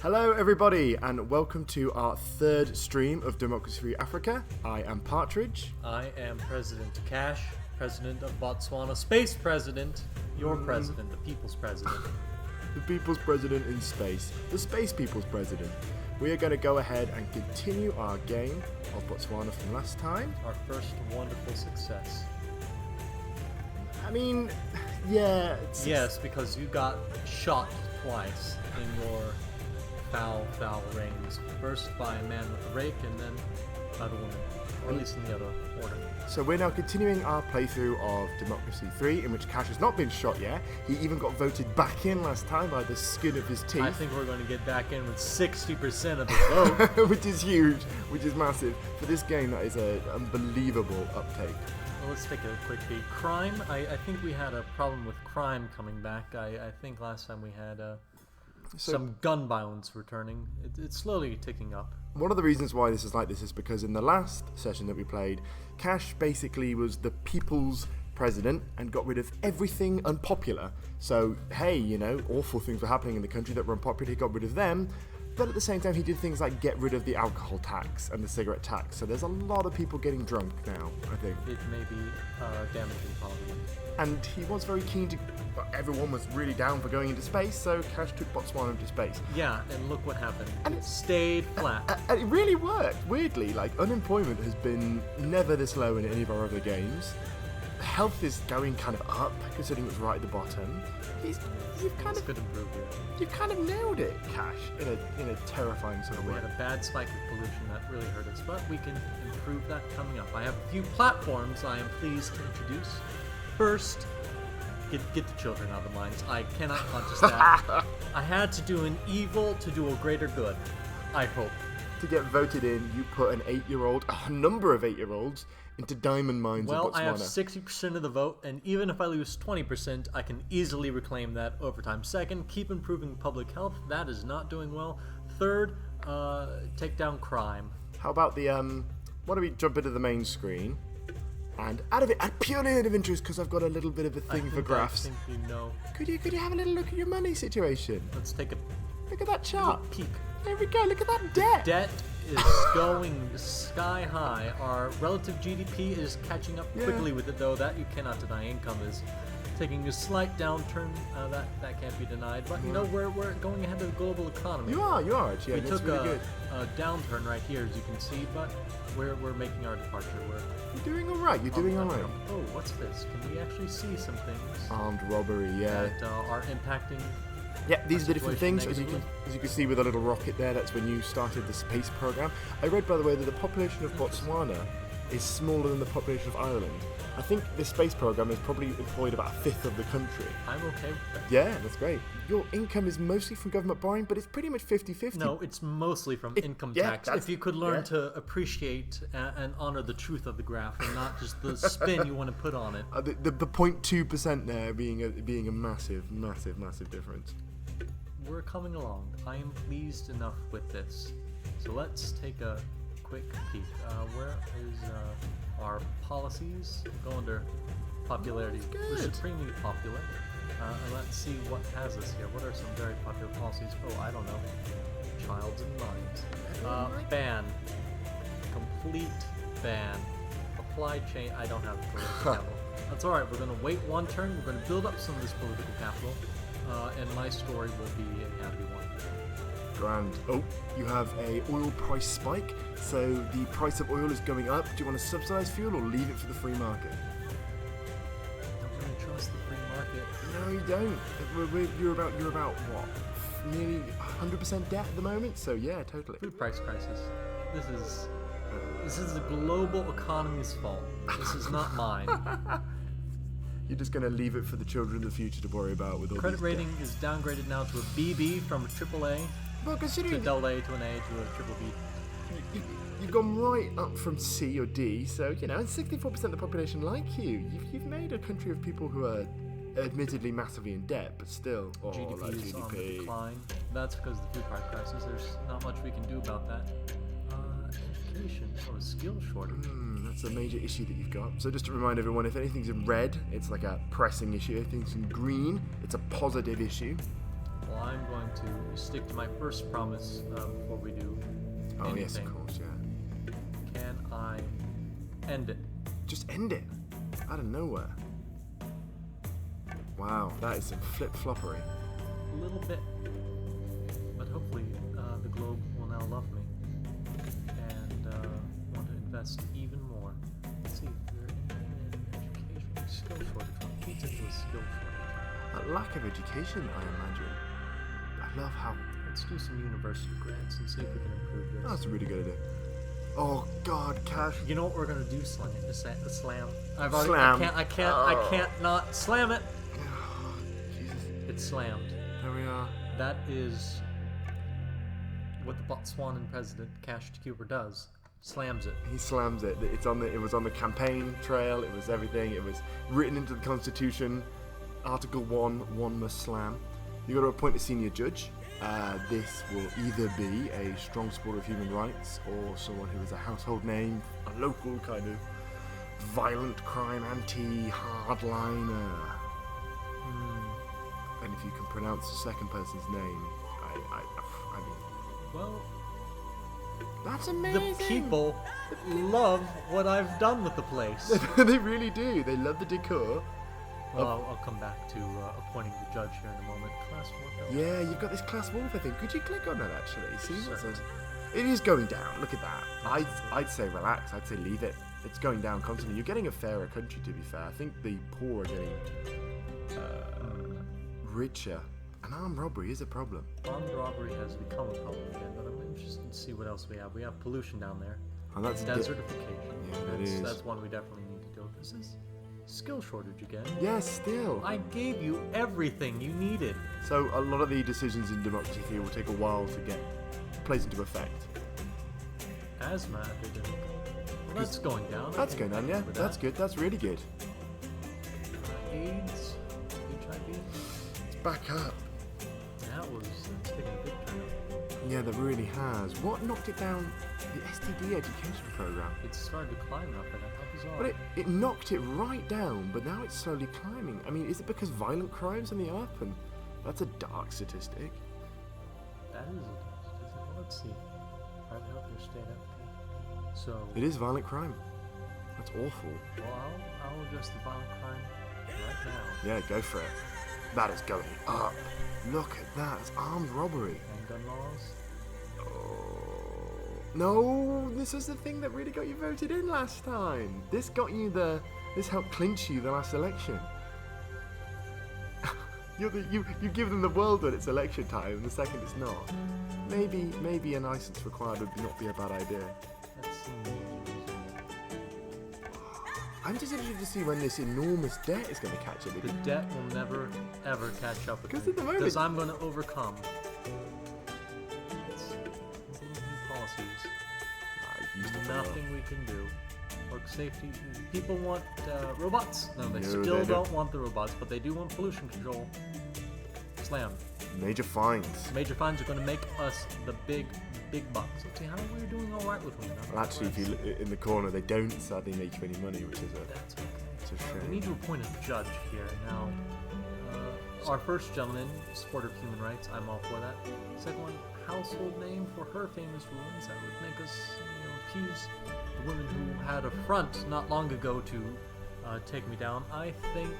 Hello everybody and welcome to our third stream of Democracy Free Africa. I am Partridge. I am President Cash, President of Botswana, Space President, your President, the People's President. The People's President in space, the Space People's President. We are going to go ahead and continue our game of Botswana from last time. Our first wonderful success. I mean, yeah. Yes, because you got shot twice in your foul rings. First by a man with a rake and then by the woman. Or at least in the other order. So we're now continuing our playthrough of Democracy 3, in which Cash has not been shot yet. He even got voted back in last time by the skin of his teeth. I think we're going to get back in with 60% of the vote. Which is huge, which is massive. For this game, that is an unbelievable uptake. Well, let's take a quick peek. Crime, I think we had a problem with crime coming back. I think last time we had some gun violence returning. It's slowly ticking up. One of the reasons why this is like this is because in the last session that we played, Cash basically was the people's president and got rid of everything unpopular. So, hey, you know, awful things were happening in the country that were unpopular, he got rid of them. But at the same time, he did things like get rid of the alcohol tax and the cigarette tax. So there's a lot of people getting drunk now, I think. It may be damaging Parliament. And he was very keen to... Everyone was really down for going into space, so Cash took Botswana into space. Yeah, and look what happened. And it stayed flat. And it really worked, weirdly. Like, unemployment has been never this low in any of our other games. Health is going kind of up, considering it was right at the bottom. You've kind of nailed it, Cash, in a terrifying sort of way. We had a bad spike of pollution that really hurt us, but we can improve that coming up. I have a few platforms I am pleased to introduce. First, get the children out of the mines. I cannot contest that. I had to do an evil to do a greater good, I hope. To get voted in, you put a number of 8-year-olds, into diamond mines in Botswana. Well, I have 60% of the vote, and even if I lose 20%, I can easily reclaim that over time. Second, keep improving public health. That is not doing well. Third, take down crime. How about the, why don't we jump into the main screen? And purely out of interest, because I've got a little bit of a thing for graphs. I think you know. Could you have a little look at your money situation? Let's take a look at that chart. Peek. There we go. Look at that debt. Debt is going sky high. Our relative GDP is catching up quickly with it, though. That you cannot deny. Income is taking a slight downturn. That can't be denied. But you know, we're going ahead of the global economy. You are actually. We took really a downturn right here, as you can see, but we're making our departure. You're doing all right. You're doing all right. Oh, what's this? Can we actually see some things? Armed robbery, yeah. That are impacting. Yeah, these are the different things. As you can see with a little rocket there, that's when you started the space program. I read, by the way, that the population of Botswana is smaller than the population of Ireland. I think this space program has probably employed about a fifth of the country. I'm okay with that. Yeah, that's great. Your income is mostly from government borrowing, but it's pretty much 50-50. No, it's mostly from income tax. If you could learn to appreciate and honor the truth of the graph and not just the spin you want to put on it. The 0.2% there being a massive difference. We're coming along. I am pleased enough with this. So let's take a quick peek. Where is our policies? Go under popularity. We're supremely popular. And let's see what has us here. What are some very popular policies? Oh, I don't know. Childs and mines. Ban. Complete ban. Apply chain. I don't have political capital. That's alright. We're going to wait one turn. We're going to build up some of this political capital. And my story will be a happy one. Grand. Oh, you have a oil price spike, so the price of oil is going up. Do you want to subsidize fuel or leave it for the free market? Don't really trust the free market. No, you don't. You're about what? Nearly 100% debt at the moment. So yeah, totally. Food price crisis. This is the global economy's fault. This is not mine. You're just going to leave it for the children of the future to worry about with all credit rating is downgraded now to a BB from a AAA to a AA to an A to a triple B. You've gone right up from C or D, so, you know, 64% of the population like you. You've made a country of people who are admittedly massively in debt, but still. GDP like is on the decline. That's because of the food price crisis. There's not much we can do about that. Education. Oh, skill shortage. That's a major issue that you've got. So just to remind everyone, if anything's in red, it's like a pressing issue. If anything's in green, it's a positive issue. Well, I'm going to stick to my first promise before we do Oh anything. yes, of course, yeah. Can I end it? Just end it. Out of nowhere. Wow, that is some flip-floppery. A little bit. But hopefully the globe will now love me and want to invest even more. Let's see, we're in education. Skill shortage. What feeds into a skill shortage? A lack of education, I imagine. I love how... Let's do some university grants and see if we can improve this. That's a really good idea. Oh God, Cash. You know what we're gonna do? Slam. Slam. Slam. I can't not slam it. Jesus. It's slammed. There we are. That is what the Botswanan president, Cash Cuber, does. Slams it. He slams it. It was on the campaign trail. It was everything. It was written into the Constitution. Article 1 must slam. You got to appoint a senior judge. This will either be a strong supporter of human rights or someone who is a household name, a local kind of violent crime anti-hardliner. And if you can pronounce the second person's name, I mean, Well, that's amazing. the people love what I've done with the place. They really do. They love the decor. Well, I'll come back to appointing the judge here in a moment. Class 4. Yeah, you've got this class wolf, I think. Could you click on that, actually? See what it Certainly. says? It is going down. Look at that. I'd say relax. I'd say leave it. It's going down constantly. You're getting a fairer country, to be fair. I think the poor are getting richer. And armed robbery is a problem. Armed robbery has become a problem again, but I'm interested to see what else we have. We have pollution down there. And that's Desertification. Yeah, that is. That's one we definitely need to deal with. This is skill shortage again. Yes, still. I gave you everything you needed. So a lot of the decisions in democracy here will take a while to get placed into effect. Asthma epidemic. Well, that's going down. That's going on, yeah. With That's that. good. That's really good. AIDS, HIV. It's back up. That's taking a big turn. Yeah, that really has. What knocked it down? The STD education program. It's started to climb up, and how bizarre. But it knocked it right down, but now it's slowly climbing. I mean, is it because violent crimes on the up? And that's a dark statistic. That is a statistic. Well, let's see. Private healthcare state applicant. So, It is violent crime. That's awful. well, I'll address the violent crime right now. Yeah, go for it. That is going up. Look at that. It's armed robbery. And gun laws. No, this was the thing that really got you voted in last time. This helped clinch you the last election. You give them the world when it's election time, and the second it's not. Maybe a license required would not be a bad idea. That's I'm just interested to see when this enormous debt is going to catch up with the you. debt will never ever catch up with me. 'Cause at the moment- Because I'm going to overcome. It's new policies. I've used it for a while. Nothing we can do. Work safety. People want robots. No, they No, still they don't don't. want the robots, but they do want pollution control. Slam. Major fines. Major fines are going to make us the big bucks. Let's see how we're doing all right with one. Well, actually, if you look in the corner, they don't sadly make you any money, which is That's it's a okay. We shame. need to appoint a judge here now. Our first gentleman, supporter of human rights. I'm all for that. Second one, household name for her famous rulings. That would make us, accuse the women who had a front not long ago to take me down. I think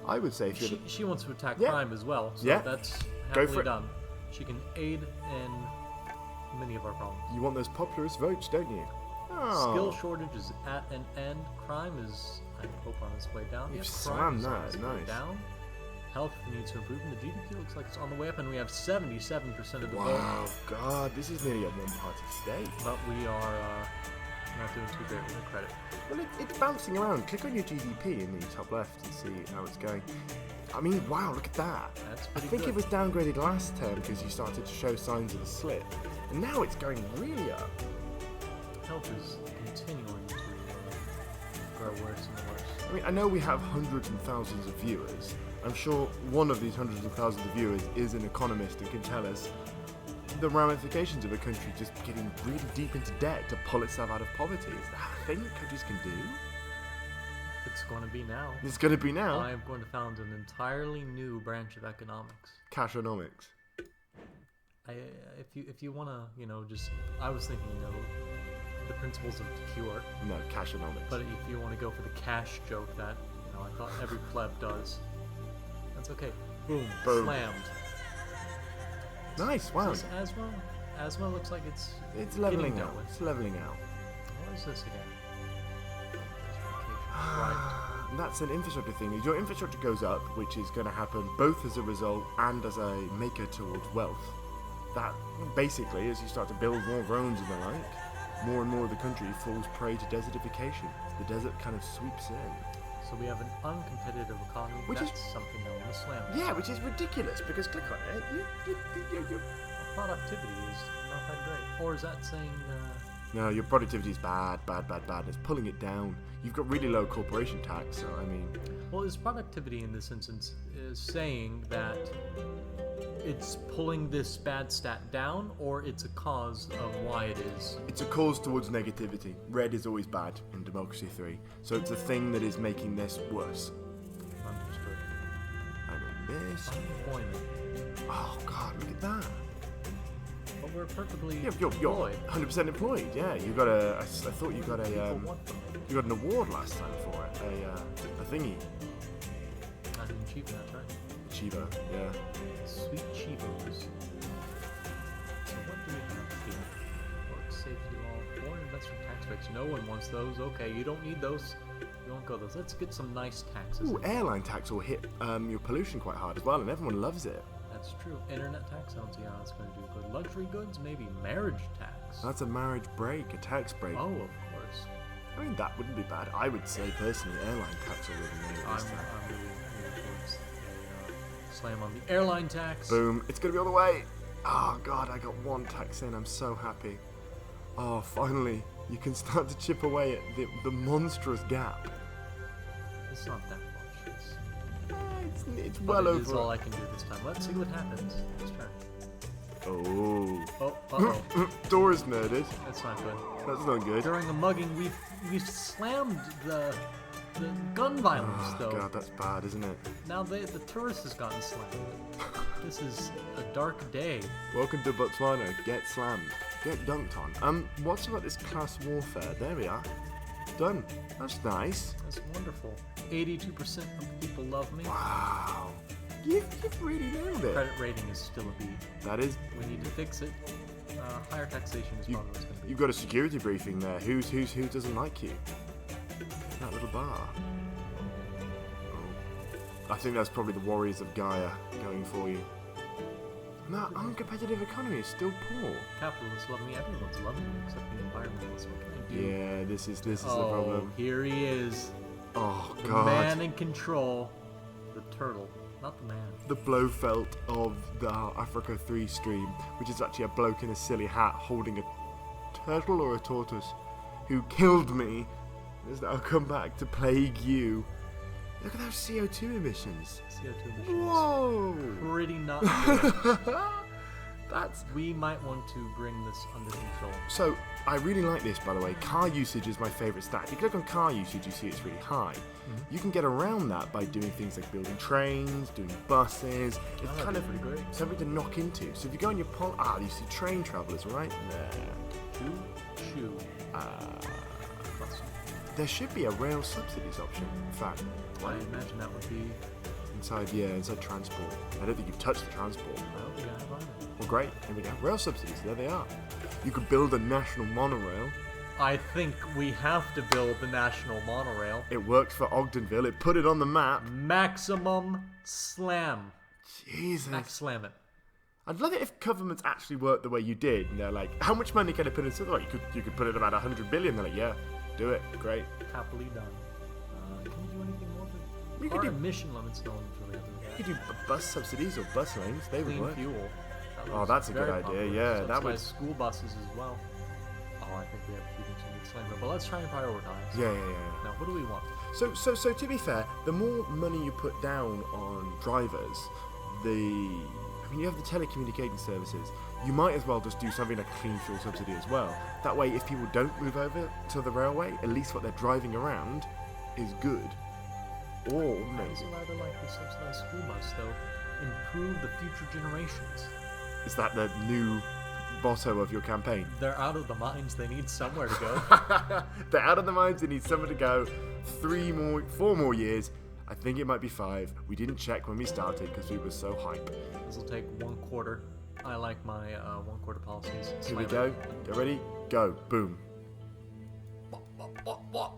I would say if you're she wants to attack Yeah. crime as well. So Yeah. that's Go happily for it. done. She can aid in many of our problems. you want those populist votes, don't you? Skill Oh, shortage is at an end. Crime is, I hope, on its way down. You've Yes, crime slammed is on that, its way nice. down. Health needs to improve, and the GDP looks like it's on the way up, and we have 77% of the wow, vote. God, this is nearly a one-party state. But we are not doing too great with the credit. Well, it's bouncing around. Click on your GDP in the top left and see how it's going. I mean, wow, look at that. That's I pretty think good. it was downgraded last term because you started to show signs of a slip. And now it's going really up. Health is continuing to grow worse and worse. I mean, I know we have hundreds and thousands of viewers. I'm sure one of these hundreds of thousands of viewers is an economist and can tell us the ramifications of a country just getting really deep into debt to pull itself out of poverty. Is that a thing countries can do? It's going to be now. It's going to be now. I am going to found an entirely new branch of economics. Cashonomics. If you want to, just I was thinking, the principles of cure. No, cashonomics. But if you want to go for the cash joke that I thought every pleb does, that's okay. Boom. Slammed. Nice. Wow. Asthma looks like it's leveling out. It's leveling out. What is this again? Right. That's an infrastructure thing. As your infrastructure goes up, which is going to happen both as a result and as a maker towards wealth. That basically, as you start to build more roads and the like, more and more of the country falls prey to desertification. The desert kind of sweeps in. So we have an uncompetitive economy. That's something I want to slam. Yeah, which is ridiculous because click on it. Your productivity is not that great. Or is that saying? No, your productivity is bad. It's pulling it down. You've got really low corporation tax, so I mean. Well, is productivity in this instance is saying that it's pulling this bad stat down, or it's a cause of why it is? It's a cause towards negativity. Red is always bad in Democracy 3, so it's a thing that is making this worse. Understood. Unemployment. Oh God, look at that. But we're perfectly you're employed. 100% employed. Yeah, you got a. I thought you got a. You got an award last time for it. A thingy. An achievement, that's right. Chivo, yeah. Sweet Chivos. So what do we have here? Work safety law, foreign investment tax breaks. No one wants those. Okay, you don't need those. You won't go those. Let's get some nice taxes. Ooh, airline tax will hit your pollution quite hard as well, and everyone loves it. That's true. Internet tax, I don't see how it's going to do good. Luxury goods, maybe marriage tax. That's a marriage break, a tax break. Oh, of course. I mean, that wouldn't be bad. I would say personally, airline tax will really make this time. I'm really towards a slam on the airline tax. Boom! It's gonna be all the way. Oh God, I got one tax in. I'm so happy. Oh, finally, you can start to chip away at the monstrous gap. It's not that much. It's well over. It's all I can do this time. Let's see what happens. Let's try. Oh. Oh. Uh-oh. Door is murdered. That's not good. That's not good. During a mugging, we've slammed the gun violence, though. Oh God, that's bad, isn't it? Now the tourist has gotten slammed. This is a dark day. Welcome to Botswana. Get slammed. Get dunked on. What's about this class warfare? There we are. Done. That's nice. That's wonderful. 82% of people love me. Wow. You've really nailed it. Credit rating is still a B. That is. We need to fix it. Higher taxation is probably what's going to be. You've got a security briefing there. Who doesn't like you? That little bar. Oh. I think that's probably the Warriors of Gaia going for you. That uncompetitive economy is still poor. Capitalists love me. Everyone's loving me except the environmentalists. What can I do? Yeah, this is the problem. Here he is. Oh the God. The man in control. The turtle. Not the man. The Blofeld of the Africa 3 stream, which is actually a bloke in a silly hat holding a turtle or a tortoise who killed me, has now come back to plague you. Look at those CO2 emissions. CO2 emissions. Whoa! Pretty not good. That's... We might want to bring this under control. So, I really like this, by the way. Car usage is my favourite stat. If you click on car usage, you see it's really high. Mm-hmm. You can get around that by doing things like building trains, doing buses. It's kind of pretty great. Something to knock into. So if you go on your you see train travellers right there. Choo. There should be a rail subsidies option, in fact. I imagine that would be... Inside transport. I don't think you've touched the transport. I don't think I have either. Well, great. Here we go. Rail subsidies. There they are. You could build a national monorail. I think we have to build the national monorail. It worked for Ogdenville. It put it on the map. Maximum slam. Jesus. Max slam it. I'd love it if governments actually worked the way you did. And they're like, how much money can I put into that? You could put in about 100 billion. They're like, yeah, do it. Great. Happily done. Can we do anything more? You Our could do emission limits no one's really having that. You could do bus subsidies or bus lanes. They would Clean work. fuel. Oh, that's a good idea. Yeah, that was school buses as well. Oh, I think we have to keep some disclaimer, but let's try and prioritize. Yeah. Now, what do we want? So to be fair, the more money you put down on drivers, you have the telecommunicating services. You might as well just do something like a clean fuel subsidy as well. That way, if people don't move over to the railway, at least what they're driving around is good, or I maybe also rather like the subsidized school bus, though. Improve the future generations. is that the new motto of your campaign? They're out of the mines, they need somewhere to go. They're out of the mines. They need somewhere to go. 4 more years. I think it might be 5. We didn't check when we started because we were so hype. This will take 1 quarter. I like my 1 quarter policies. Here we Slam go. Get ready? Go. Boom. it.